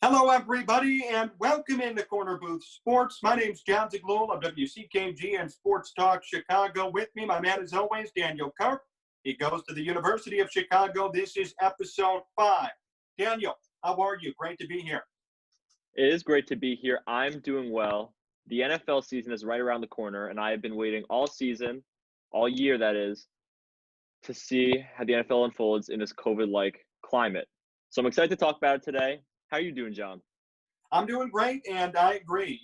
Hello, everybody, and welcome into Corner Booth Sports. My name's John Ziglul of WCKG and Sports Talk Chicago. With me, my man, as always, Daniel Karp. He goes to the University of Chicago. This is episode 5. Daniel, how are you? Great to be here. It is great to be here. I'm doing well. The NFL season is right around the corner, and I have been waiting all season, all year that is, to see how the NFL unfolds in this COVID-like climate. So I'm excited to talk about it today. How are you doing, John? I'm doing great, and I agree.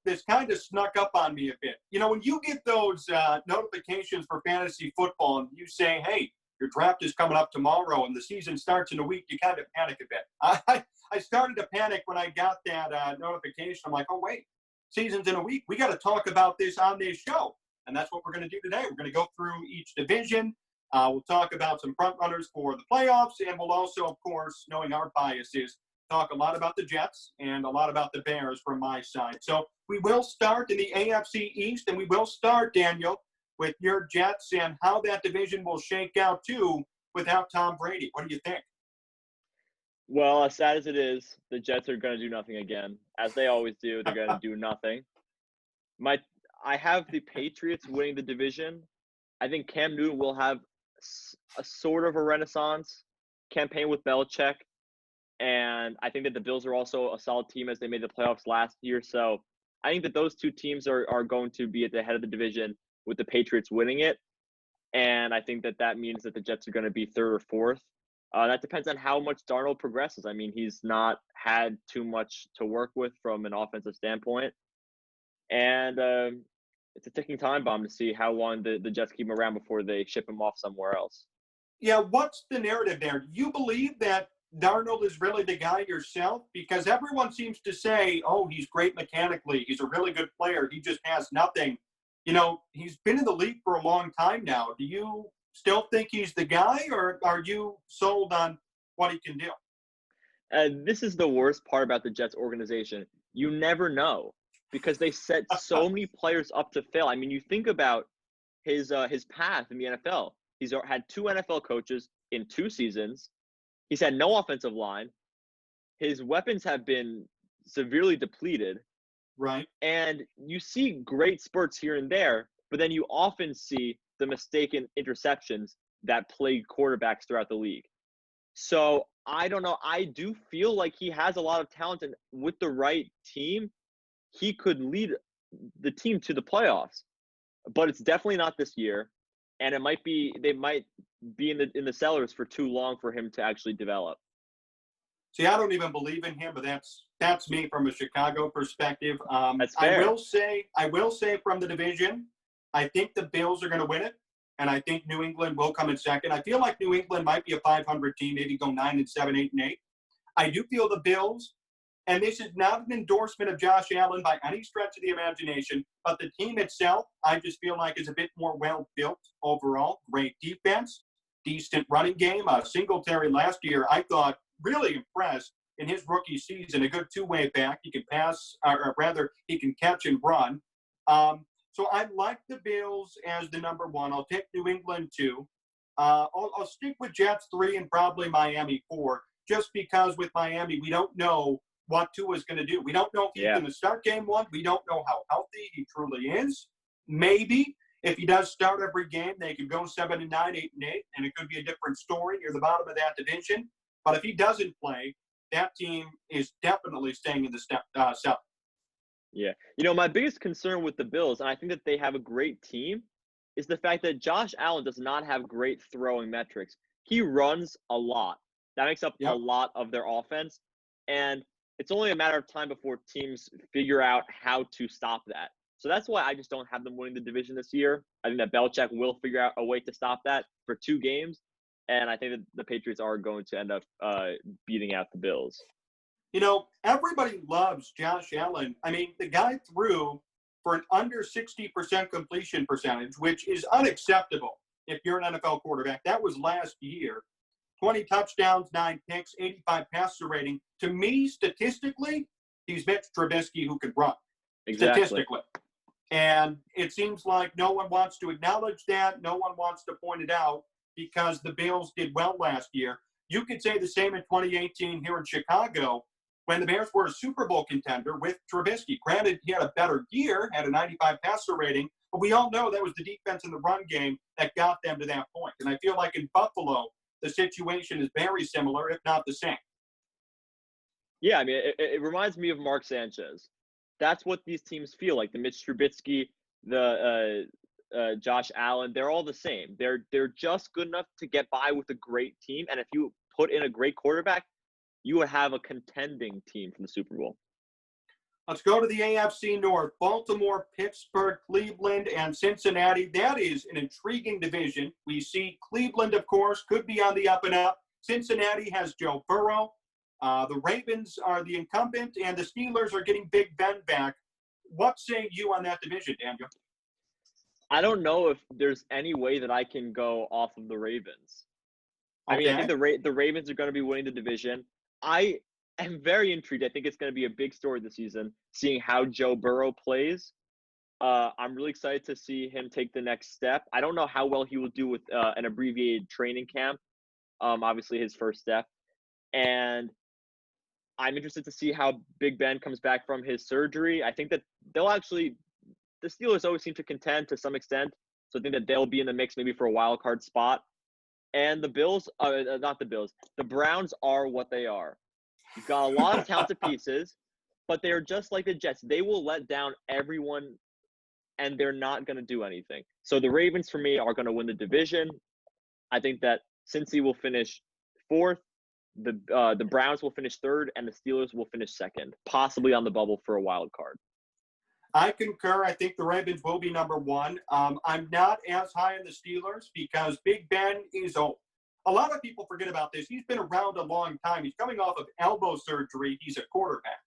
This kind of snuck up on me a bit. When you get those notifications for fantasy football and you say, hey, your draft is coming up tomorrow and the season starts in a week, you kind of panic a bit. I started to panic when I got that notification. I'm like, oh, wait, season's in a week. We got to talk about this on this show. And that's what we're going to do today. We're going to go through each division. We'll talk about some front runners for the playoffs. And we'll also, of course, knowing our biases, talk a lot about the Jets and a lot about the Bears from my side. So we will start in the AFC East, and we will start, Daniel, with your Jets and how that division will shake out, too, without Tom Brady. What do you think? Well, as sad as it is, the Jets are going to do nothing again. As they always do, they're going to do nothing. I have the Patriots winning the division. I think Cam Newton will have a sort of a renaissance campaign with Belichick. And I think that the Bills are also a solid team as they made the playoffs last year. So I think that those two teams are going to be at the head of the division with the Patriots winning it. And I think that means that the Jets are going to be third or fourth. That depends on how much Darnold progresses. I mean, he's not had too much to work with from an offensive standpoint. And it's a ticking time bomb to see how long the Jets keep him around before they ship him off somewhere else. Yeah, what's the narrative there? Do you believe that Darnold is really the guy yourself? Because everyone seems to say, oh, he's great mechanically. He's a really good player. He just has nothing. He's been in the league for a long time now. Do you still think he's the guy, or are you sold on what he can do? This is the worst part about the Jets organization. You never know because they set so many players up to fail. I mean, you think about his path in the NFL. He's had 2 NFL coaches in 2 seasons. He's had no offensive line. His weapons have been severely depleted. Right. And you see great spurts here and there, but then you often see the mistaken interceptions that plague quarterbacks throughout the league. So I don't know. I do feel like he has a lot of talent, and with the right team, he could lead the team to the playoffs. But it's definitely not this year. And they might be in the cellars for too long for him to actually develop. See, I don't even believe in him, but that's me from a Chicago perspective. That's fair. I will say from the division, I think the Bills are going to win it, and I think New England will come in second. I feel like New England might be a 500 team, maybe go 9-7, 8-8. I do feel the Bills, and this is not an endorsement of Josh Allen by any stretch of the imagination, but the team itself, I just feel like is a bit more well-built overall. Great defense, decent running game. Singletary last year, I thought, really impressed in his rookie season. A good two-way back. He can pass, or rather, he can catch and run. So I like the Bills as the number 1. I'll take New England 2. I'll stick with Jets 3 and probably Miami 4, just because with Miami, we don't know what Tua is going to do. We don't know if he's going to start game 1. We don't know how healthy he truly is. Maybe if he does start every game, they could go 7-9, 8-8, and it could be a different story near the bottom of that division. But if he doesn't play, that team is definitely staying in the South. Yeah. My biggest concern with the Bills, and I think that they have a great team, is the fact that Josh Allen does not have great throwing metrics. He runs a lot. That makes up a lot of their offense. And it's only a matter of time before teams figure out how to stop that. So that's why I just don't have them winning the division this year. I think that Belichick will figure out a way to stop that for 2 games. And I think that the Patriots are going to end up beating out the Bills. Everybody loves Josh Allen. I mean, the guy threw for an under 60% completion percentage, which is unacceptable if you're an NFL quarterback. That was last year. 20 touchdowns, 9 picks, 85 passer rating. To me, statistically, he's Mitch Trubisky who could run. Exactly. Statistically. And it seems like no one wants to acknowledge that. No one wants to point it out because the Bills did well last year. You could say the same in 2018 here in Chicago. when the Bears were a Super Bowl contender with Trubisky. Granted, he had a better year, had a 95 passer rating, but we all know that was the defense in the run game that got them to that point. And I feel like in Buffalo, the situation is very similar, if not the same. Yeah, I mean, it reminds me of Mark Sanchez. That's what these teams feel like. The Mitch Trubisky, the Josh Allen, they're all the same. They're just good enough to get by with a great team. And if you put in a great quarterback, you would have a contending team for the Super Bowl. Let's go to the AFC North. Baltimore, Pittsburgh, Cleveland, and Cincinnati. That is an intriguing division. We see Cleveland, of course, could be on the up and up. Cincinnati has Joe Burrow. The Ravens are the incumbent, and the Steelers are getting Big Ben back. What say you on that division, Daniel? I don't know if there's any way that I can go off of the Ravens. I mean, I think the Ravens are going to be winning the division. I am very intrigued. I think it's going to be a big story this season, seeing how Joe Burrow plays. I'm really excited to see him take the next step. I don't know how well he will do with an abbreviated training camp, obviously his first step. And I'm interested to see how Big Ben comes back from his surgery. I think that the Steelers always seem to contend to some extent. So I think that they'll be in the mix maybe for a wild card spot. And the Bills, not the Bills, the Browns are what they are. You've got a lot of talented pieces, but they're just like the Jets. They will let down everyone, and they're not going to do anything. So the Ravens, for me, are going to win the division. I think that Cincy will finish fourth, the Browns will finish third, and the Steelers will finish second, possibly on the bubble for a wild card. I concur. I think the Ravens will be number one. I'm not as high on the Steelers because Big Ben is old. A lot of people forget about this. He's been around a long time. He's coming off of elbow surgery. He's a quarterback.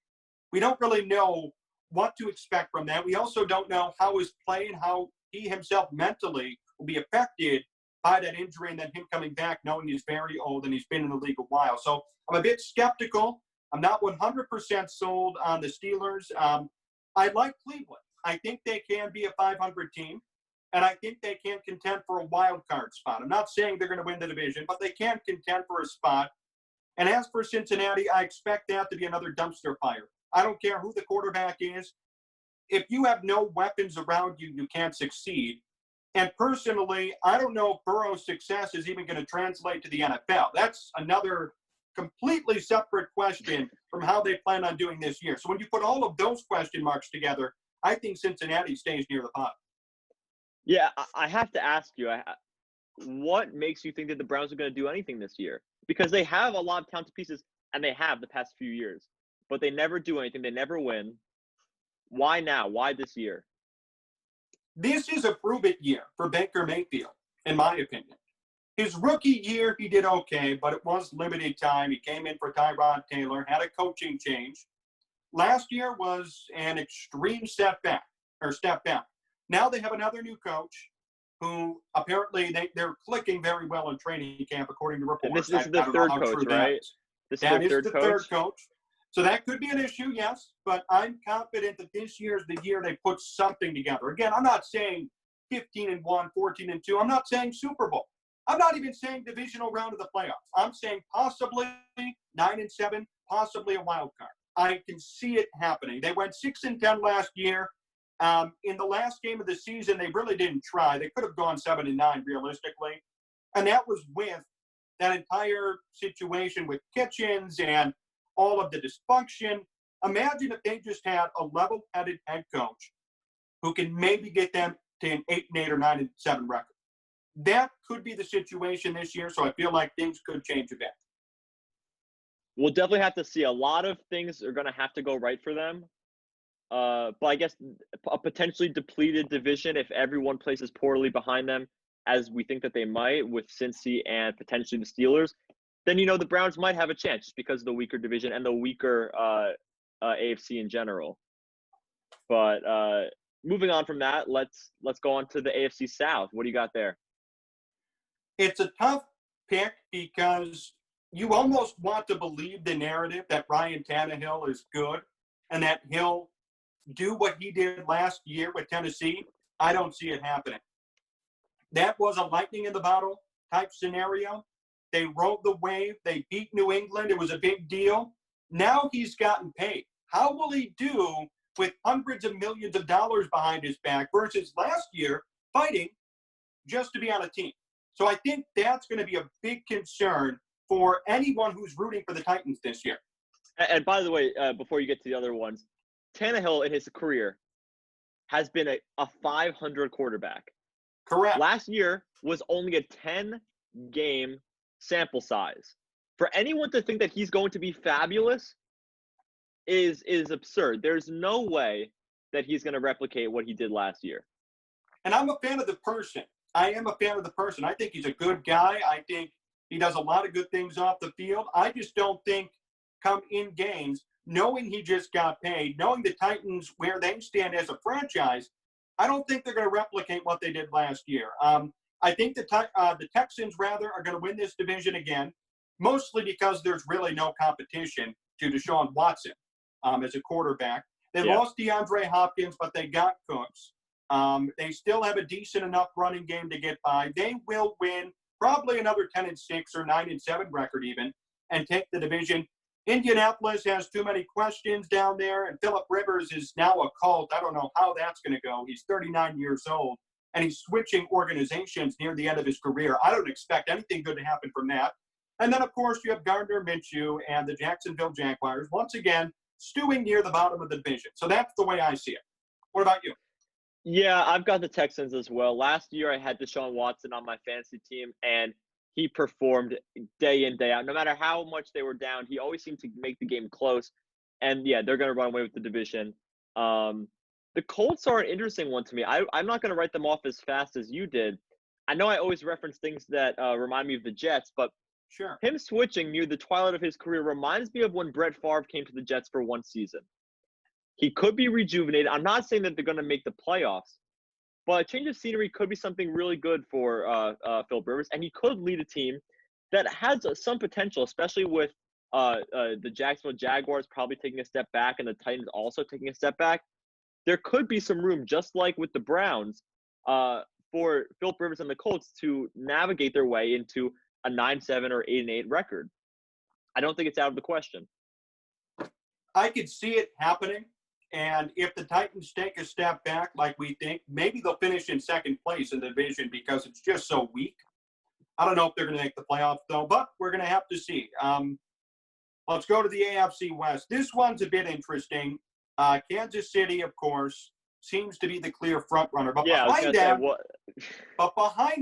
We don't really know what to expect from that. We also don't know how his play and how he himself mentally will be affected by that injury and then him coming back knowing he's very old and he's been in the league a while. So I'm a bit skeptical. I'm not 100% sold on the Steelers. I like Cleveland. I think they can be a 500 team, and I think they can contend for a wild card spot. I'm not saying they're going to win the division, but they can contend for a spot. And as for Cincinnati, I expect that to be another dumpster fire. I don't care who the quarterback is. If you have no weapons around you, you can't succeed. And personally, I don't know if Burrow's success is even going to translate to the NFL. That's another completely separate question from how they plan on doing this year. So when you put all of those question marks together, I think Cincinnati stays near the bottom. Yeah, I have to ask you, what makes you think that the Browns are going to do anything this year? Because they have a lot of talented pieces, and they have the past few years, but they never do anything. They never win. Why now? Why this year? This is a prove-it year for Baker Mayfield, in my opinion. His rookie year, he did okay, but it was limited time. He came in for Tyrod Taylor, had a coaching change. Last year was an extreme step down. Now they have another new coach who apparently they're clicking very well in training camp, according to reports. This is the third coach, right? That is the third coach. So that could be an issue, yes, but I'm confident that this year is the year they put something together. Again, I'm not saying 15-1, 14-2. I'm not saying Super Bowl. I'm not even saying divisional round of the playoffs. I'm saying possibly 9-7, possibly a wild card. I can see it happening. They went 6-10 last year. In the last game of the season, they really didn't try. They could have gone 7-9 realistically. And that was with that entire situation with Kitchens and all of the dysfunction. Imagine if they just had a level-headed head coach who can maybe get them to an 8-8 or 9-7 record. That could be the situation this year, so I feel like things could change a bit. We'll definitely have to see. A lot of things are going to have to go right for them. But I guess a potentially depleted division, if everyone places poorly behind them, as we think that they might with Cincy and potentially the Steelers, then, the Browns might have a chance just because of the weaker division and the weaker AFC in general. But moving on from that, let's go on to the AFC South. What do you got there? It's a tough pick because you almost want to believe the narrative that Ryan Tannehill is good and that he'll do what he did last year with Tennessee. I don't see it happening. That was a lightning in the bottle type scenario. They rode the wave. They beat New England. It was a big deal. Now he's gotten paid. How will he do with hundreds of millions of dollars behind his back versus last year fighting just to be on a team? So I think that's going to be a big concern for anyone who's rooting for the Titans this year. And by the way, before you get to the other ones, Tannehill in his career has been a 500 quarterback. Correct. Last year was only a 10-game sample size. For anyone to think that he's going to be fabulous is absurd. There's no way that he's going to replicate what he did last year. And I'm a fan of the person. I am a fan of the person. I think he's a good guy. I think he does a lot of good things off the field. I just don't think come in games, knowing he just got paid, knowing the Titans where they stand as a franchise, I don't think they're going to replicate what they did last year. I think the Texans, rather, are going to win this division again, mostly because there's really no competition to Deshaun Watson as a quarterback. They lost DeAndre Hopkins, but they got Cooks. They still have a decent enough running game to get by. They will win probably another 10-6 or 9-7 record even and take the division. Indianapolis has too many questions down there, and Phillip Rivers is now a cult. I don't know how that's going to go. He's 39 years old, and he's switching organizations near the end of his career. I don't expect anything good to happen from that. And then, of course, you have Gardner Minshew and the Jacksonville Jaguars, once again, stewing near the bottom of the division. So that's the way I see it. What about you? Yeah, I've got the Texans as well. Last year, I had Deshaun Watson on my fantasy team, and he performed day in, day out. No matter how much they were down, he always seemed to make the game close. And, yeah, they're going to run away with the division. The Colts are an interesting one to me. I'm not going to write them off as fast as you did. I know I always reference things that remind me of the Jets, but sure, him switching near the twilight of his career reminds me of when Brett Favre came to the Jets for one season. He could be rejuvenated. I'm not saying that they're going to make the playoffs, but a change of scenery could be something really good for Phil Rivers, and he could lead a team that has some potential, especially with the Jacksonville Jaguars probably taking a step back and the Titans also taking a step back. There could be some room, just like with the Browns, for Phil Rivers and the Colts to navigate their way into a 9-7 or 8-8 record. I don't think it's out of the question. I could see it happening. And if the Titans take a step back like we think, maybe they'll finish in second place in the division because it's just so weak. I don't know if they're going to make the playoffs, though, but we're going to have to see. Let's go to the AFC West. This one's a bit interesting. Kansas City, of course, seems to be the clear front runner. But behind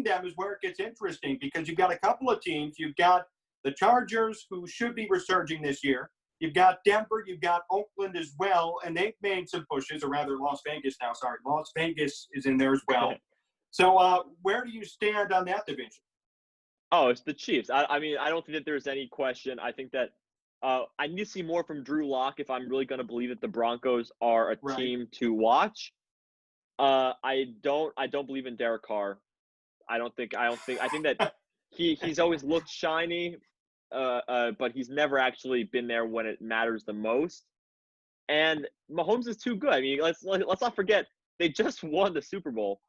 them is where it gets interesting because you've got a couple of teams. You've got the Chargers, who should be resurging this year. You've got Denver, you've got Oakland as well, and they've made some pushes, or rather Las Vegas now, sorry. Las Vegas is in there as well. So where do you stand on that division? Oh, it's the Chiefs. I mean, I don't think that there's any question. I think that I need to see more from Drew Lock if I'm really going to believe that the Broncos are a team to watch. I don't believe in Derek Carr. I think that he's always looked shiny. But he's never actually been there when it matters the most. And Mahomes is too good. I mean, let's not forget they just won the Super Bowl.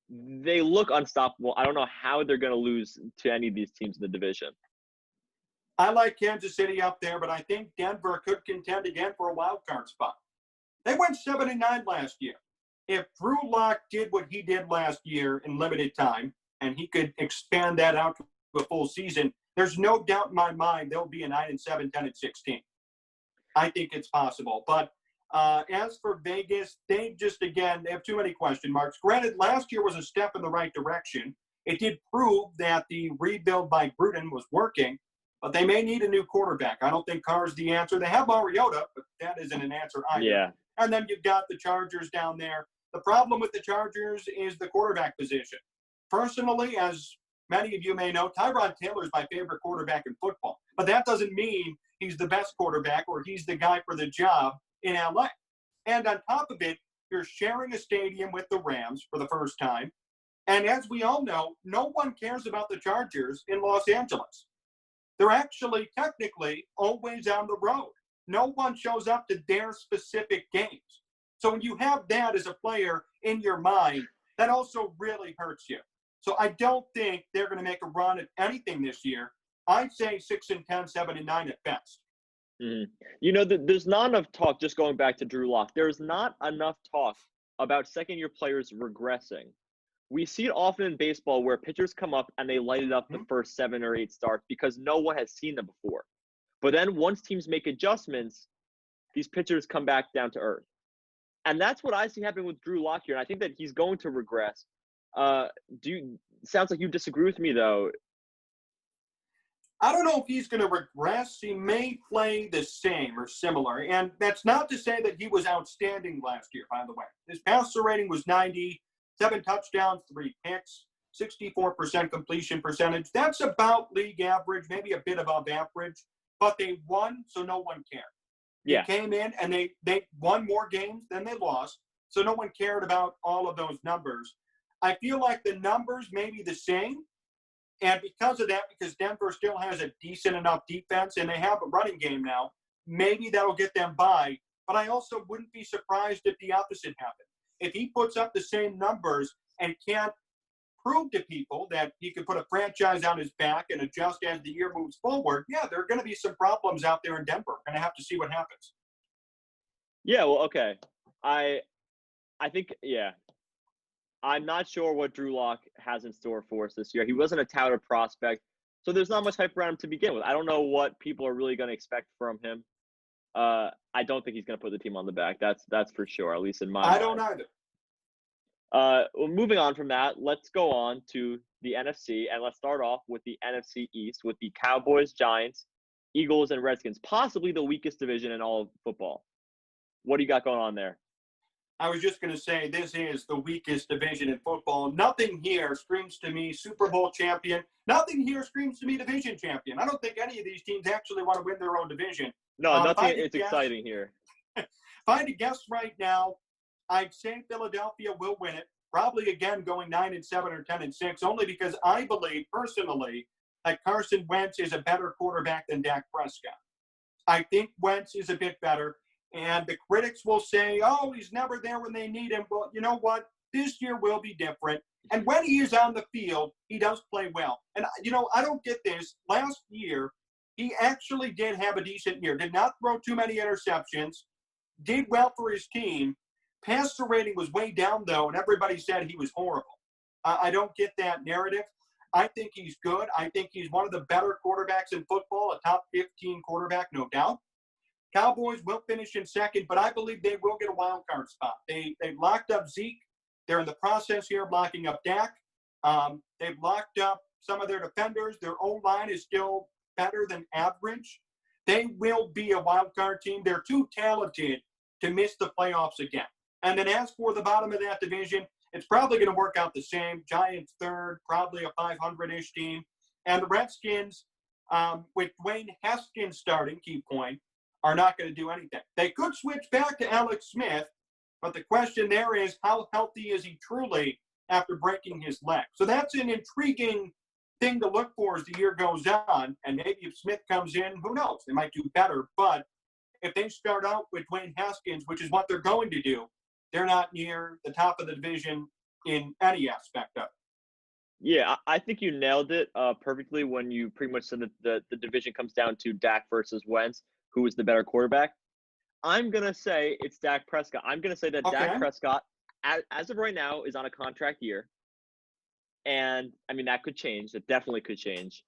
They look unstoppable. I don't know how they're going to lose to any of these teams in the division. I like Kansas City up there, but I think Denver could contend again for a wild card spot. They went 7-9 last year. If Drew Lock did what he did last year in limited time, and he could expand that out to a full season, there's no doubt in my mind they'll be a 9-7, 10-16. I think it's possible. But as for Vegas, they have too many question marks. Granted, last year was a step in the right direction. It did prove that the rebuild by Gruden was working, but they may need a new quarterback. I don't think Carr's the answer. They have Mariota, but that isn't an answer either. Yeah. And then you've got the Chargers down there. The problem with the Chargers is the quarterback position. Personally, as many of you may know, Tyrod Taylor is my favorite quarterback in football. But that doesn't mean he's the best quarterback or he's the guy for the job in LA. And on top of it, you're sharing a stadium with the Rams for the first time. And as we all know, no one cares about the Chargers in Los Angeles. They're actually technically always on the road. No one shows up to their specific games. So when you have that as a player in your mind, that also really hurts you. So I don't think they're going to make a run at anything this year. I'd say 6-10, 7-9 at best. Mhm. You know, there's not enough talk, just going back to Drew Lock, there's not enough talk about second-year players regressing. We see it often in baseball where pitchers come up and they light it up the Mhm. first 7 or 8 starts because no one has seen them before. But then once teams make adjustments, these pitchers come back down to earth. And that's what I see happening with Drew Lock here, and I think that he's going to regress. Uh, do you sounds like you disagree with me, though. I don't know if he's going to regress. He may play the same or similar. And that's not to say that he was outstanding last year, by the way. His passer rating was 90, 7 touchdowns, 3 picks, 64% completion percentage. That's about league average, maybe a bit above average. But they won, so no one cared. He Yeah. came in and they won more games than they lost. So no one cared about all of those numbers. I feel like the numbers may be the same. And because of that, because Denver still has a decent enough defense and they have a running game now, maybe that'll get them by. But I also wouldn't be surprised if the opposite happened. If he puts up the same numbers and can't prove to people that he could put a franchise on his back and adjust as the year moves forward, yeah, there are going to be some problems out there in Denver. We're going to have to see what happens. Yeah, well, okay. I think, yeah. I'm not sure what Drew Lock has in store for us this year. He wasn't a touted prospect, so there's not much hype around him to begin with. I don't know what people are really going to expect from him. I don't think he's going to put the team on the back. That's for sure, at least in my I don't mind. either. Well, moving on from that, let's go on to the NFC, and let's start off with the NFC East with the Cowboys, Giants, Eagles, and Redskins, possibly the weakest division in all of football. What do you got going on there? I was just going to say this is the weakest division in football. Nothing here screams to me Super Bowl champion. Nothing here screams to me division champion. I don't think any of these teams actually want to win their own division. No, If nothing. I had to It's guess- exciting here. If I had to guess right now, I'd say Philadelphia will win it. Probably again going 9-7 or 10-6, only because I believe personally that Carson Wentz is a better quarterback than Dak Prescott. I think Wentz is a bit better. And the critics will say, oh, he's never there when they need him. Well, you know what? This year will be different. And when he is on the field, he does play well. And, I don't get this. Last year, he actually did have a decent year. Did not throw too many interceptions. Did well for his team. Passer rating was way down, though, and everybody said he was horrible. I don't get that narrative. I think he's good. I think he's one of the better quarterbacks in football, a top 15 quarterback, no doubt. Cowboys will finish in second, but I believe they will get a wild card spot. They've locked up Zeke. They're in the process here of locking up Dak. They've locked up some of their defenders. Their O-line is still better than average. They will be a wild card team. They're too talented to miss the playoffs again. And then as for the bottom of that division, it's probably going to work out the same. Giants third, probably a 500-ish team. And the Redskins, with Dwayne Haskins starting, key point, are not going to do anything. They could switch back to Alex Smith, but the question there is how healthy is he truly after breaking his leg? So that's an intriguing thing to look for as the year goes on. And maybe if Smith comes in, who knows? They might do better. But if they start out with Dwayne Haskins, which is what they're going to do, they're not near the top of the division in any aspect of it. Yeah, I think you nailed it perfectly when you pretty much said that the division comes down to Dak versus Wentz, who is the better quarterback. I'm going to say it's Dak Prescott. I'm going to say that Okay. Dak Prescott, as of right now, is on a contract year. And, I mean, that could change. It definitely could change.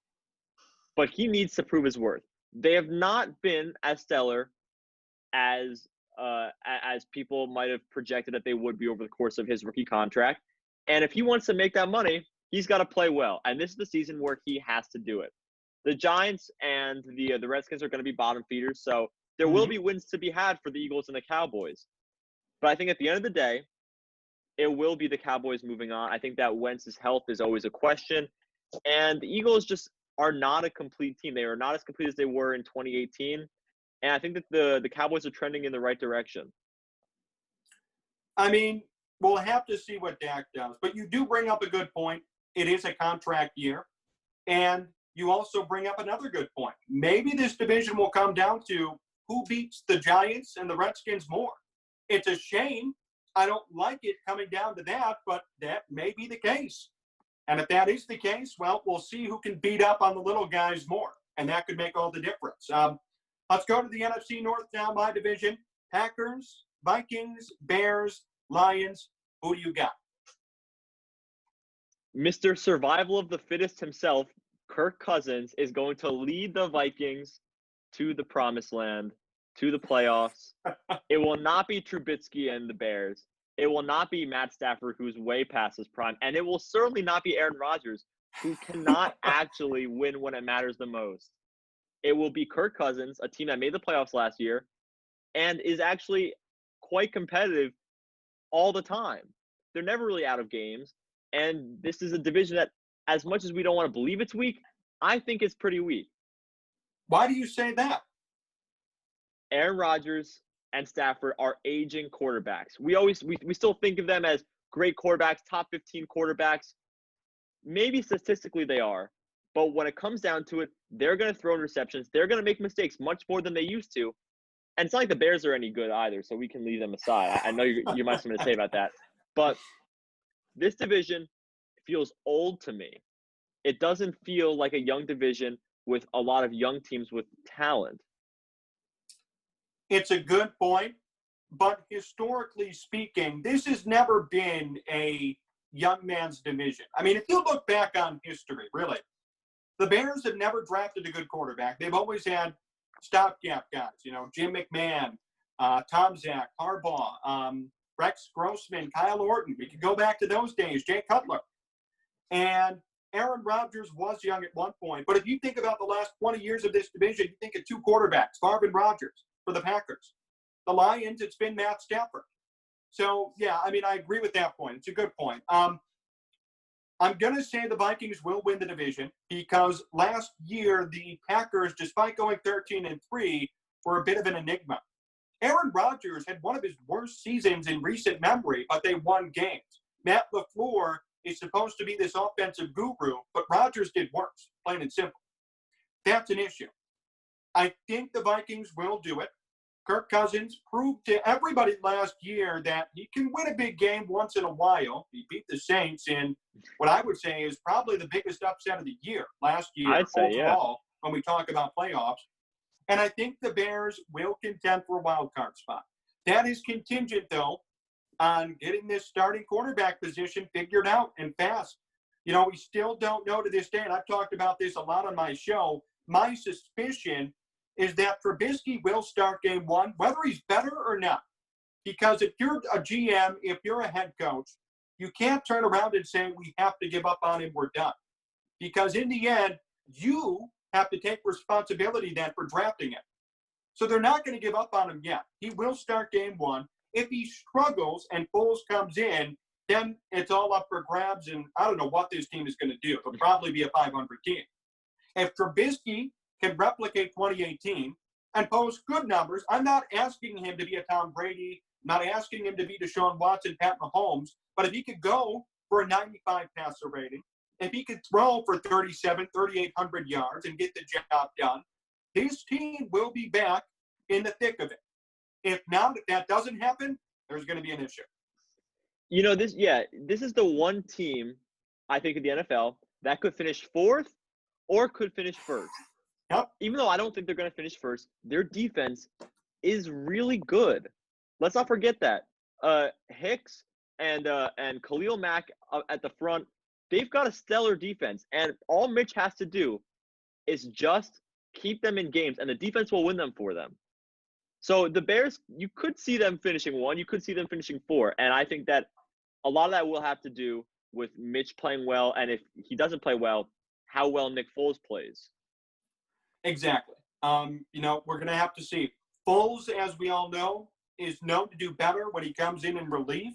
But he needs to prove his worth. They have not been as stellar as people might have projected that they would be over the course of his rookie contract. And if he wants to make that money, he's got to play well. And this is the season where he has to do it. The Giants and the Redskins are going to be bottom feeders, so there will be wins to be had for the Eagles and the Cowboys. But I think at the end of the day, it will be the Cowboys moving on. I think that Wentz's health is always a question. And the Eagles just are not a complete team. They are not as complete as they were in 2018. And I think that the Cowboys are trending in the right direction. I mean, we'll have to see what Dak does. But you do bring up a good point. It is a contract year. And you also bring up another good point. Maybe this division will come down to who beats the Giants and the Redskins more. It's a shame. I don't like it coming down to that, but that may be the case. And if that is the case, well, we'll see who can beat up on the little guys more. And that could make all the difference. Let's go to the NFC North now, my division. Packers, Vikings, Bears, Lions. Who do you got? Mr. Survival of the Fittest himself, Kirk Cousins, is going to lead the Vikings to the promised land, to the playoffs. It will not be Trubisky and the Bears. It will not be Matt Stafford, who's way past his prime. And it will certainly not be Aaron Rodgers, who cannot actually win when it matters the most. It will be Kirk Cousins, a team that made the playoffs last year and is actually quite competitive all the time. They're never really out of games. And this is a division that, as much as we don't want to believe it's weak, I think it's pretty weak. Why do you say that? Aaron Rodgers and Stafford are aging quarterbacks. We still think of them as great quarterbacks, top 15 quarterbacks. Maybe statistically they are. But when it comes down to it, they're going to throw interceptions. They're going to make mistakes much more than they used to. And it's not like the Bears are any good either, so we can leave them aside. I know you might have something to say about that. But this division feels old to me. It doesn't feel like a young division with a lot of young teams with talent. It's a good point, but historically speaking, this has never been a young man's division. I mean, if you look back on history, really, the Bears have never drafted a good quarterback. They've always had stopgap guys, Jim McMahon, Tom Zach, Harbaugh, Rex Grossman, Kyle Orton. We could go back to those days, Jay Cutler. And Aaron Rodgers was young at one point. But if you think about the last 20 years of this division, you think of two quarterbacks, Favre and Rodgers for the Packers. The Lions, it's been Matt Stafford. So, yeah, I mean, I agree with that point. It's a good point. I'm going to say the Vikings will win the division because last year the Packers, despite going 13-3, were a bit of an enigma. Aaron Rodgers had one of his worst seasons in recent memory, but they won games. Matt LaFleur is supposed to be this offensive guru, but Rodgers did worse, plain and simple. That's an issue. I think the Vikings will do it. Kirk Cousins proved to everybody last year that he can win a big game once in a while. He beat the Saints in what I would say is probably the biggest upset of the year last year overall when we talk about playoffs. And I think the Bears will contend for a wild card spot. That is contingent, though, on getting this starting quarterback position figured out and fast. We still don't know to this day, and I've talked about this a lot on my show. My suspicion is that Trubisky will start game one, whether he's better or not. Because if you're a GM, if you're a head coach, you can't turn around and say, we have to give up on him, we're done. Because in the end, you have to take responsibility then for drafting him. So they're not going to give up on him yet. He will start game one. If he struggles and Foles comes in, then it's all up for grabs, and I don't know what this team is going to do. It'll probably be a 500 team. If Trubisky can replicate 2018 and post good numbers, I'm not asking him to be a Tom Brady, not asking him to be Deshaun Watson, Pat Mahomes, but if he could go for a 95 passer rating, if he could throw for 3,800 yards and get the job done, this team will be back in the thick of it. If not, if that doesn't happen, there's going to be an issue. This is the one team, I think, in the NFL that could finish fourth or could finish first. Yep. Even though I don't think they're going to finish first, their defense is really good. Let's not forget that. Hicks and Khalil Mack at the front, they've got a stellar defense. And all Mitch has to do is just keep them in games, and the defense will win them for them. So the Bears, you could see them finishing one. You could see them finishing four. And I think that a lot of that will have to do with Mitch playing well. And if he doesn't play well, how well Nick Foles plays. Exactly. We're going to have to see. Foles, as we all know, is known to do better when he comes in relief.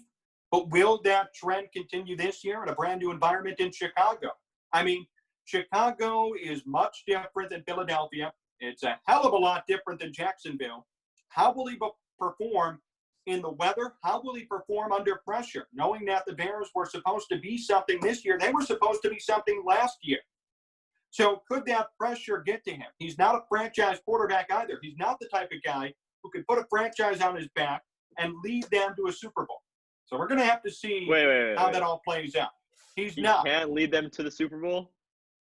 But will that trend continue this year in a brand new environment in Chicago? I mean, Chicago is much different than Philadelphia. It's a hell of a lot different than Jacksonville. How will he perform in the weather? How will he perform under pressure? Knowing that the Bears were supposed to be something this year, they were supposed to be something last year. So could that pressure get to him? He's not a franchise quarterback either. He's not the type of guy who could put a franchise on his back and lead them to a Super Bowl. So we're going to have to see how that all plays out. He can't lead them to the Super Bowl?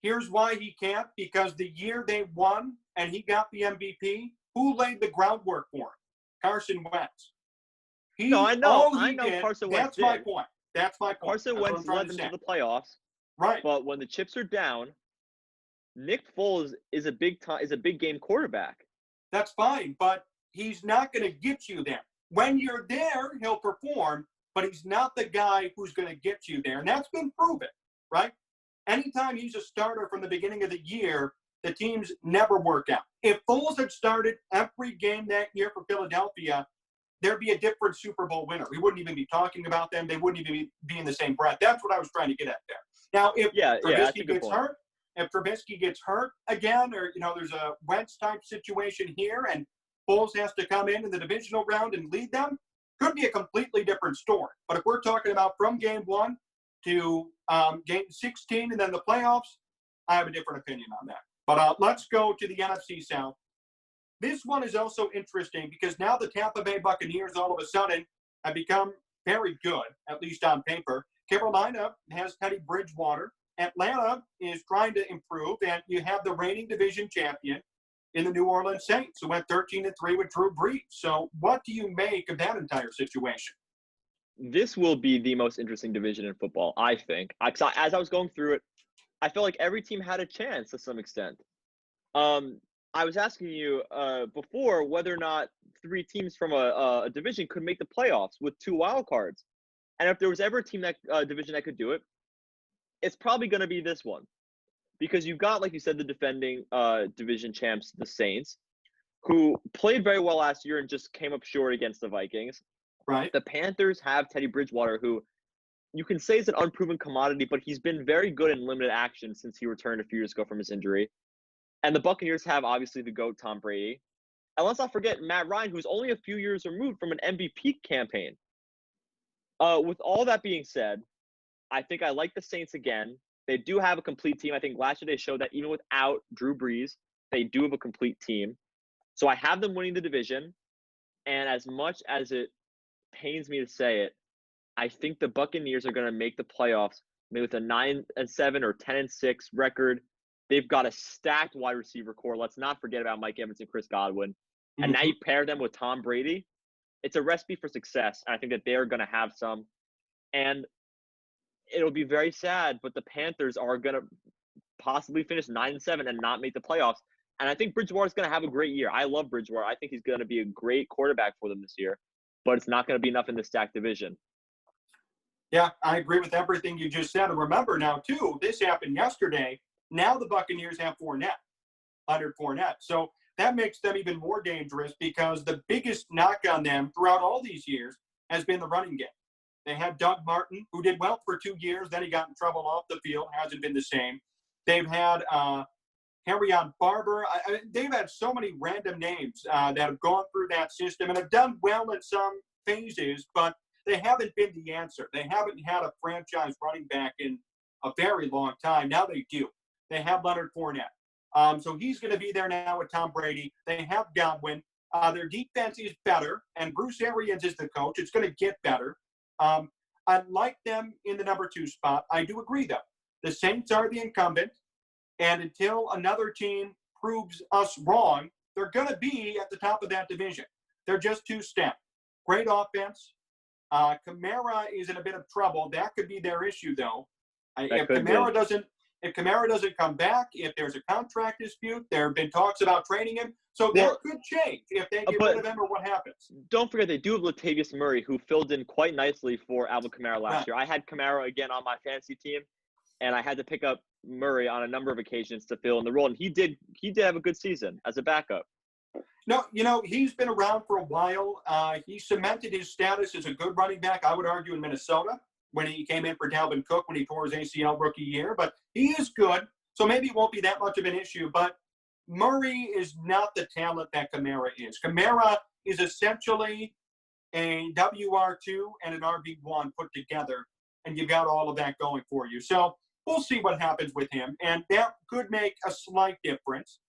Here's why he can't. Because the year they won and he got the MVP, who laid the groundwork for him? Carson Wentz. No, I know. I know Carson Wentz That's my point. That's my point. Carson That's Wentz led them to the playoffs. Right. But when the chips are down, Nick Foles is a big game quarterback. That's fine, but he's not going to get you there. When you're there, he'll perform, but he's not the guy who's going to get you there. And that's been proven, right? Anytime he's a starter from the beginning of the year, the teams never work out. If Foles had started every game that year for Philadelphia, there'd be a different Super Bowl winner. We wouldn't even be talking about them. They wouldn't even be in the same breath. That's what I was trying to get at there. Now, if Trubisky gets hurt again, or, there's a Wentz type situation here and Foles has to come in the divisional round and lead them, could be a completely different story. But if we're talking about from game 1 to game 16 and then the playoffs, I have a different opinion on that. But let's go to the NFC South. This one is also interesting because now the Tampa Bay Buccaneers all of a sudden have become very good, at least on paper. Carolina has Teddy Bridgewater. Atlanta is trying to improve, and you have the reigning division champion in the New Orleans Saints, who went 13-3 with Drew Brees. So what do you make of that entire situation? This will be the most interesting division in football, I think. As I was going through it, I felt like every team had a chance to some extent. I was asking you before whether or not 3 teams from a division could make the playoffs with 2 wild cards. And if there was ever a team division that could do it, it's probably going to be this one. Because you've got, like you said, the defending division champs, the Saints, who played very well last year and just came up short against the Vikings. Right. The Panthers have Teddy Bridgewater, who you can say is an unproven commodity, but he's been very good in limited action since he returned a few years ago from his injury. And the Buccaneers have, obviously, the GOAT, Tom Brady. And let's not forget Matt Ryan, who's only a few years removed from an MVP campaign. With all that being said, I think I like the Saints again. They do have a complete team. I think last year they showed that even without Drew Brees, they do have a complete team. So I have them winning the division. And as much as it pains me to say it, I think the Buccaneers are going to make the playoffs maybe with a 9-7 or 10-6 record. They've got a stacked wide receiver core. Let's not forget about Mike Evans and Chris Godwin. Mm-hmm. And now you pair them with Tom Brady. It's a recipe for success. And I think that they're going to have some. And it'll be very sad, but the Panthers are going to possibly finish 9-7 and not make the playoffs. And I think Bridgewater's going to have a great year. I love Bridgewater. I think he's going to be a great quarterback for them this year. But it's not going to be enough in the stacked division. Yeah, I agree with everything you just said. And remember now, too, this happened yesterday. Now the Buccaneers have Leonard Fournette. So that makes them even more dangerous because the biggest knock on them throughout all these years has been the running game. They had Doug Martin, who did well for 2 years. Then he got in trouble off the field. Hasn't been the same. They've had Harrison Barber. They've had so many random names that have gone through that system and have done well in some phases, but they haven't been the answer. They haven't had a franchise running back in a very long time. Now they do. They have Leonard Fournette. So he's going to be there now with Tom Brady. They have Godwin. Their defense is better, and Bruce Arians is the coach. It's going to get better. I like them in the number 2 spot. I do agree, though. The Saints are the incumbent, and until another team proves us wrong, they're going to be at the top of that division. They're just too stacked. Great offense. Kamara is in a bit of trouble. That could be their issue, though. If Kamara doesn't come back, if there's a contract dispute, there have been talks about trading him. So that could change if they get rid of him or what happens. Don't forget, they do have Latavius Murray, who filled in quite nicely for Alvin Kamara last year. I had Kamara again on my fantasy team, and I had to pick up Murray on a number of occasions to fill in the role. And he did have a good season as a backup. No, he's been around for a while. He cemented his status as a good running back, I would argue, in Minnesota when he came in for Dalvin Cook when he tore his ACL rookie year. But he is good, so maybe it won't be that much of an issue. But Murray is not the talent that Kamara is. Kamara is essentially a WR2 and an RB1 put together, and you've got all of that going for you. So we'll see what happens with him, and that could make a slight difference.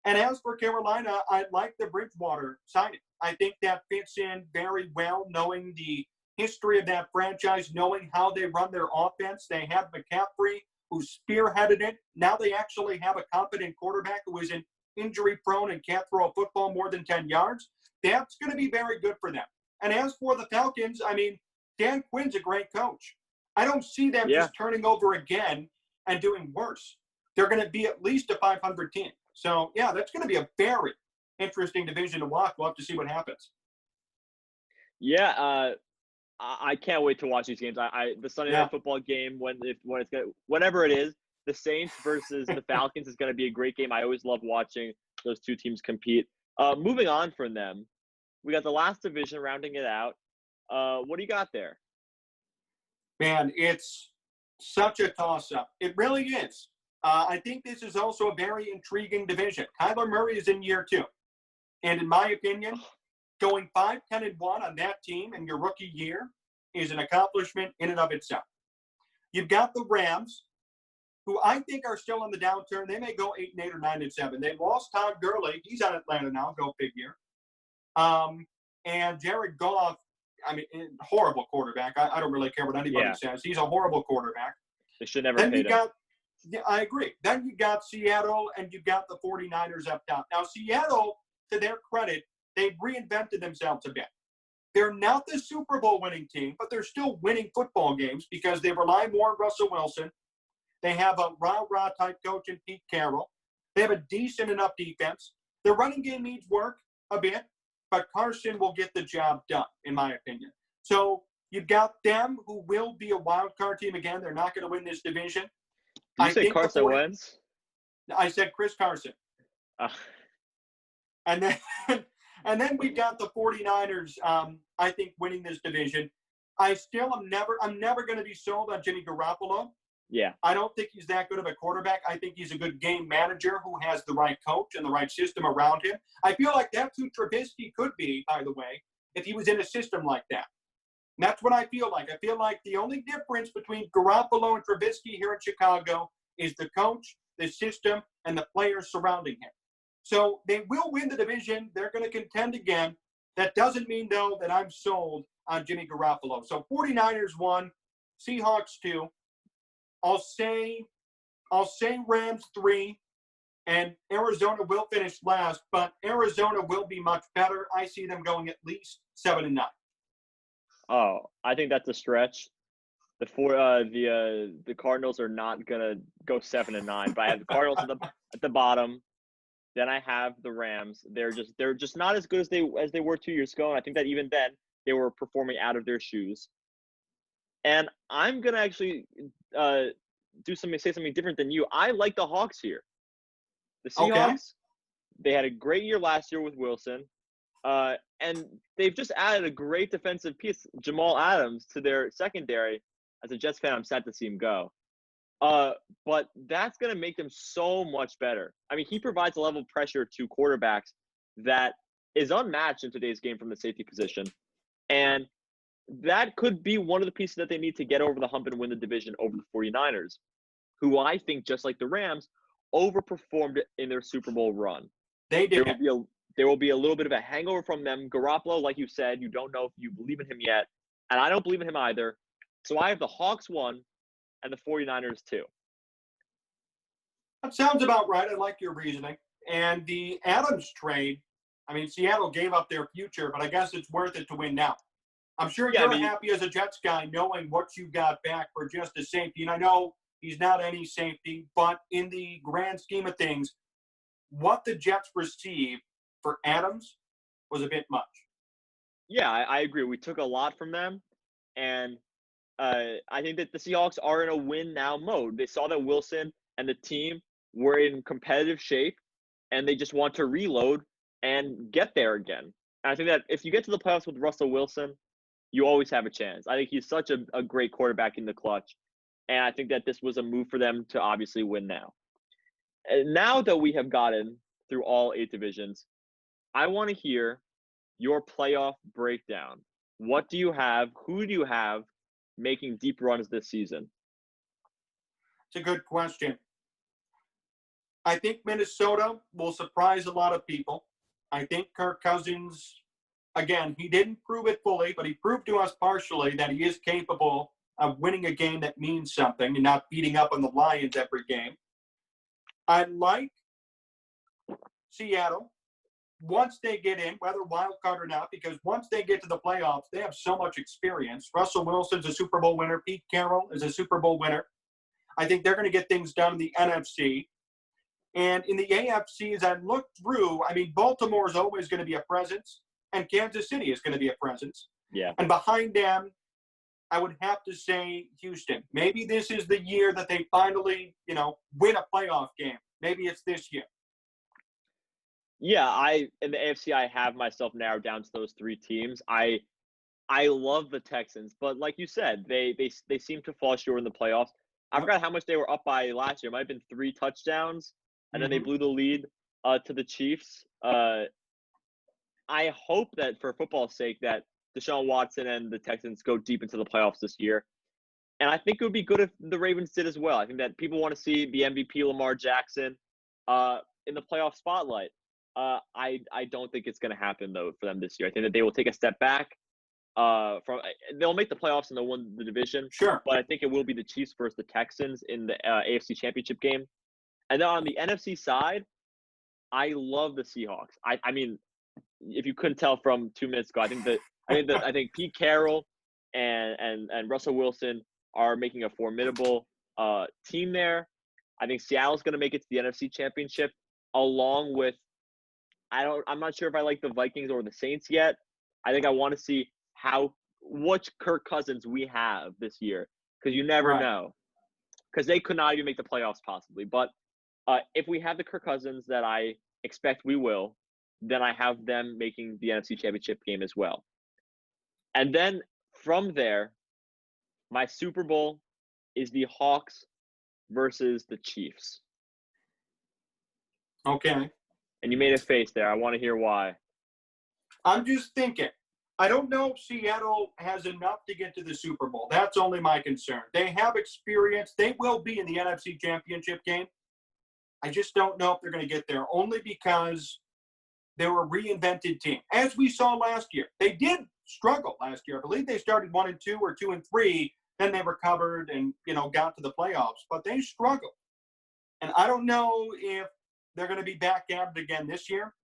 And as for Carolina, I like the Bridgewater signing. I think that fits in very well, knowing the history of that franchise, knowing how they run their offense. They have McCaffrey, who spearheaded it. Now they actually have a competent quarterback who is an injury prone and can't throw a football more than 10 yards, that's going to be very good for them. And as for the Falcons, I mean, Dan Quinn's a great coach. I don't see them Yeah. just turning over again and doing worse. They're going to be at least a 500 team. So, yeah, that's going to be a very interesting division to watch. We'll have to see what happens. Yeah, I can't wait to watch these games. The Sunday Yeah. night football game whenever it is, the Saints versus the Falcons is going to be a great game. I always love watching those two teams compete. Moving on from them, we got the last division rounding it out. What do you got there? Man, it's such a toss-up. It really is. I think this is also a very intriguing division. Kyler Murray is in year 2. And in my opinion, going 5-10-1 on that team in your rookie year is an accomplishment in and of itself. You've got the Rams, who I think are still on the downturn. They may go 8-8 or 9-7. They lost Todd Gurley. He's on Atlanta now. Go figure. And Jared Goff, I mean, horrible quarterback. I don't really care what anybody says. He's a horrible quarterback. They should never Then pay you him. got, yeah, I agree. Then you got Seattle and you got the 49ers up top. Now, Seattle, to their credit, they've reinvented themselves a bit. They're not the Super Bowl winning team, but they're still winning football games because they rely more on Russell Wilson. They have a rah-rah type coach in Pete Carroll. They have a decent enough defense. Their running game needs work a bit, but Carson will get the job done, in my opinion. So you've got them who will be a wild card team again. They're not going to win this division. Did you say Carson Wentz? I said Chris Carson. And then we've got the 49ers, I think, winning this division. I'm never going to be sold on Jimmy Garoppolo. Yeah. I don't think he's that good of a quarterback. I think he's a good game manager who has the right coach and the right system around him. I feel like that's who Trubisky could be, by the way, if he was in a system like that. And that's what I feel like. I feel like the only difference between Garoppolo and Trubisky here in Chicago is the coach, the system, and the players surrounding him. So they will win the division. They're going to contend again. That doesn't mean, though, that I'm sold on Jimmy Garoppolo. So 49ers 1, Seahawks 2. I'll say Rams 3, and Arizona will finish last, but Arizona will be much better. I see them going at least 7-9. Oh, I think that's a stretch. The Cardinals are not gonna go 7-9, but I have the Cardinals at the bottom. Then I have the Rams. They're just not as good as they were 2 years ago, and I think that even then they were performing out of their shoes. And I'm gonna actually say something different than you. I like the Hawks here. The Seahawks, They had a great year last year with Wilson, and they've just added a great defensive piece, Jamal Adams, to their secondary. As a Jets fan, I'm sad to see him go. But that's gonna make them so much better. I mean, he provides a level of pressure to quarterbacks that is unmatched in today's game from the safety position, and that could be one of the pieces that they need to get over the hump and win the division over the 49ers, who I think, just like the Rams, overperformed in their Super Bowl run. They did. There will be a little bit of a hangover from them. Garoppolo, like you said, you don't know if you believe in him yet, and I don't believe in him either. So I have the Hawks 1 and the 49ers 2. That sounds about right. I like your reasoning. And the Adams trade, I mean, Seattle gave up their future, but I guess it's worth it to win now. I'm sure you're happy as a Jets guy knowing what you got back for just a safety. And I know he's not any safety, but in the grand scheme of things, what the Jets received for Adams was a bit much. Yeah, I agree. We took a lot from them, and I think that the Seahawks are in a win-now mode. They saw that Wilson and the team were in competitive shape, and they just want to reload and get there again. And I think that if you get to the playoffs with Russell Wilson, you always have a chance. I think he's such a great quarterback in the clutch, and I think that this was a move for them to obviously win now. And now that we have gotten through all 8 divisions, I want to hear your playoff breakdown. What do you have? Who do you have making deep runs this season? It's a good question. I think Minnesota will surprise a lot of people. I think Kirk Cousins, again, he didn't prove it fully, but he proved to us partially that he is capable of winning a game that means something and not beating up on the Lions every game. I like Seattle, once they get in, whether wild card or not, because once they get to the playoffs, they have so much experience. Russell Wilson's a Super Bowl winner. Pete Carroll is a Super Bowl winner. I think they're going to get things done in the NFC. And in the AFC, as I look through, I mean, Baltimore is always going to be a presence, and Kansas City is going to be a presence. Yeah. And behind them, I would have to say Houston. Maybe this is the year that they finally, win a playoff game. Maybe it's this year. Yeah, in the AFC, I have myself narrowed down to those three teams. I love the Texans, but like you said, they seem to fall short in the playoffs. I forgot how much they were up by last year. It might have been 3 touchdowns, and then they blew the lead to the Chiefs. I hope that for football's sake that Deshaun Watson and the Texans go deep into the playoffs this year. And I think it would be good if the Ravens did as well. I think that people want to see the MVP Lamar Jackson in the playoff spotlight. I don't think it's going to happen, though, for them this year. I think that they will take a step back. They'll make the playoffs and they'll win the division. Sure. But I think it will be the Chiefs versus the Texans in the AFC Championship game. And then on the NFC side, I love the Seahawks. I mean, if you couldn't tell from 2 minutes ago, I think Pete Carroll and Russell Wilson are making a formidable team there. I think Seattle's going to make it to the NFC Championship, along with I'm not sure if I like the Vikings or the Saints yet. I think I want to see which Kirk Cousins we have this year, because you never know. Because they could not even make the playoffs possibly. But if we have the Kirk Cousins that I expect we will, then I have them making the NFC Championship game as well. And then from there, my Super Bowl is the Hawks versus the Chiefs. Okay. And you made a face there. I want to hear why. I'm just thinking. I don't know if Seattle has enough to get to the Super Bowl. That's only my concern. They have experience. They will be in the NFC Championship game. I just don't know if they're going to get there, only because they were a reinvented team. As we saw last year, they did struggle last year. I believe they started 1-2 or 2-3. Then they recovered and, got to the playoffs. But they struggled. And I don't know if they're going to be back at it again this year.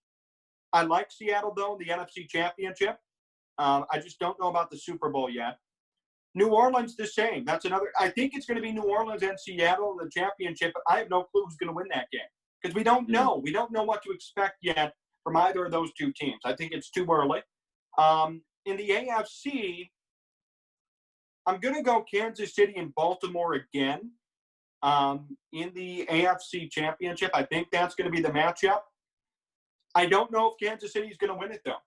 I like Seattle, though, the NFC Championship. I just don't know about the Super Bowl yet. New Orleans, the same. That's another. I think it's going to be New Orleans and Seattle in the championship. But I have no clue who's going to win that game because we don't know. We don't know what to expect yet from either of those two teams. I think it's too early. In the AFC, I'm going to go Kansas City and Baltimore again. In the AFC Championship, I think that's going to be the matchup. I don't know if Kansas City is going to win it, though.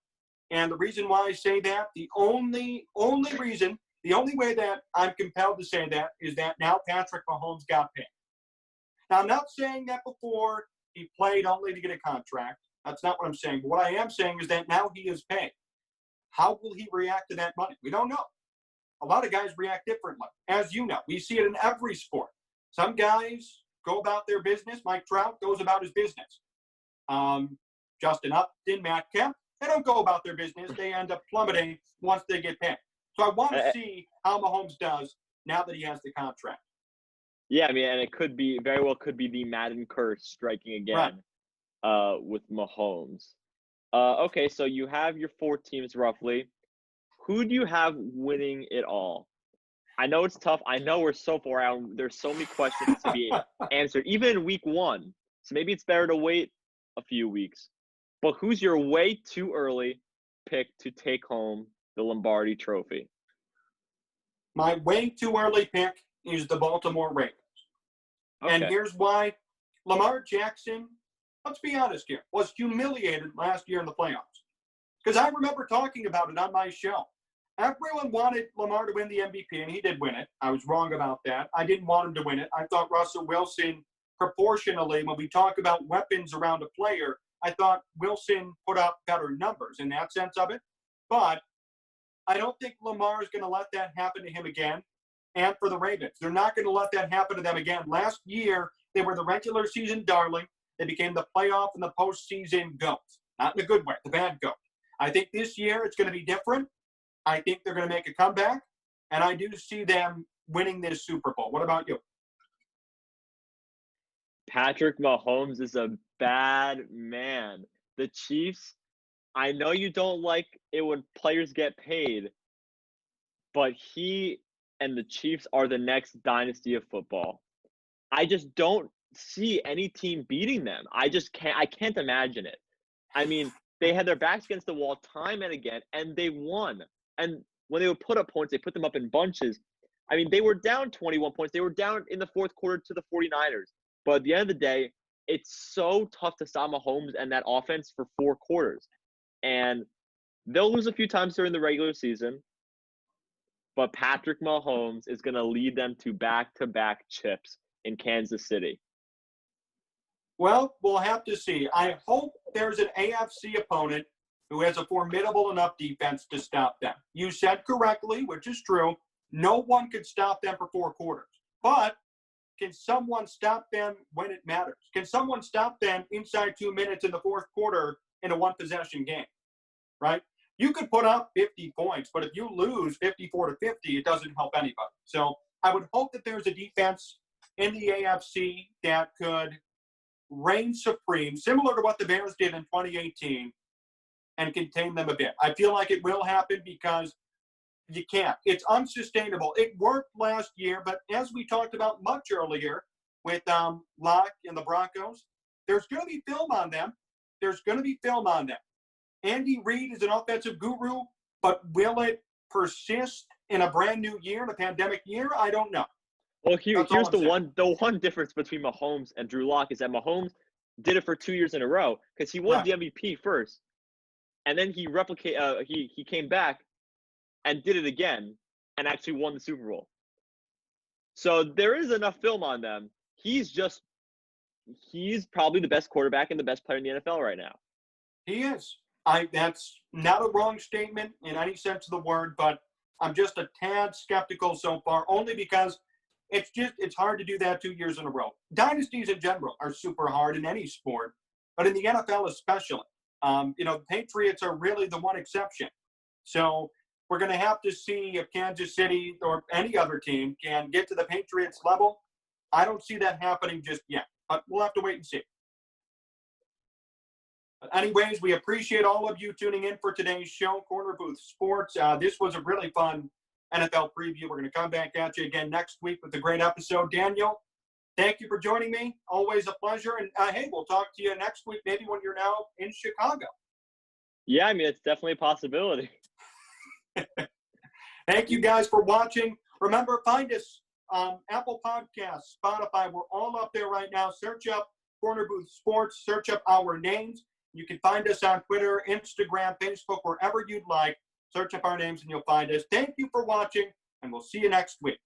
And the reason why I say that, the only way that I'm compelled to say that is that now Patrick Mahomes got paid. Now, I'm not saying that before he played only to get a contract. That's not what I'm saying. But what I am saying is that now he is paid. How will he react to that money? We don't know. A lot of guys react differently. As you know, we see it in every sport. Some guys go about their business. Mike Trout goes about his business. Justin Upton, Matt Kemp, they don't go about their business. They end up plummeting once they get paid. So I want to see how Mahomes does now that he has the contract. Yeah, I mean, and it very well could be the Madden curse striking again with Mahomes. Okay, so you have your 4 teams roughly. Who do you have winning it all? I know it's tough. I know we're so far out. There's so many questions to be answered, even in week 1. So maybe it's better to wait a few weeks. But who's your way too early pick to take home the Lombardi Trophy? My way too early pick is the Baltimore Ravens. Okay. And here's why. Lamar Jackson, let's be honest here, was humiliated last year in the playoffs. Because I remember talking about it on my show. Everyone wanted Lamar to win the MVP, and he did win it. I was wrong about that. I didn't want him to win it. I thought Russell Wilson, proportionally, when we talk about weapons around a player, I thought Wilson put up better numbers in that sense of it. But I don't think Lamar is going to let that happen to him again. And for the Ravens, they're not going to let that happen to them again. Last year, they were the regular season darling. They became the playoff and the postseason goats. Not in a good way, the bad goat. I think this year it's going to be different. I think they're going to make a comeback. And I do see them winning this Super Bowl. What about you? Patrick Mahomes is a bad man. The Chiefs, I know you don't like it when players get paid, but he and the Chiefs are the next dynasty of football. I just don't see any team beating them. I can't imagine it. I mean, they had their backs against the wall time and again, and they won. And when they would put up points, they put them up in bunches. I mean, they were down 21 points. They were down in the fourth quarter to the 49ers. But at the end of the day, it's so tough to stop Mahomes and that offense for 4 quarters. And they'll lose a few times during the regular season, but Patrick Mahomes is going to lead them to back-to-back chips in Kansas City. Well, we'll have to see. I hope there's an AFC opponent who has a formidable enough defense to stop them. You said correctly, which is true, no one could stop them for 4 quarters. But can someone stop them when it matters? Can someone stop them inside 2 minutes in the fourth quarter in a one-possession game, right? You could put up 50 points, but if you lose 54-50, it doesn't help anybody. So I would hope that there's a defense in the AFC that could reign supreme, similar to what the Bears did in 2018, and contain them a bit. I feel like it will happen because you can't. It's unsustainable. It worked last year, but as we talked about much earlier with Locke and the Broncos, there's going to be film on them. Andy Reid is an offensive guru, but will it persist in a brand new year, in a pandemic year? I don't know. Well, here's the one difference between Mahomes and Drew Lock is that Mahomes did it for 2 years in a row because he won the MVP first, and then he came back and did it again and actually won the Super Bowl. So there is enough film on them. He's probably the best quarterback and the best player in the NFL right now. He is. That's not a wrong statement in any sense of the word, but I'm just a tad skeptical so far, only because it's hard to do that 2 years in a row. Dynasties in general are super hard in any sport, but in the NFL especially. The Patriots are really the one exception. So we're going to have to see if Kansas City or any other team can get to the Patriots level. I don't see that happening just yet, but we'll have to wait and see. But anyways, we appreciate all of you tuning in for today's show, Corner Booth Sports. This was a really fun NFL preview. We're going to come back at you again next week with a great episode. Daniel, thank you for joining me. Always a pleasure. And, hey, we'll talk to you next week, maybe when you're now in Chicago. Yeah, I mean, it's definitely a possibility. Thank you guys for watching. Remember, find us on Apple Podcasts, Spotify. We're all up there right now. Search up Corner Booth Sports. Search up our names. You can find us on Twitter, Instagram, Facebook, wherever you'd like. Search up our names and you'll find us. Thank you for watching, and we'll see you next week.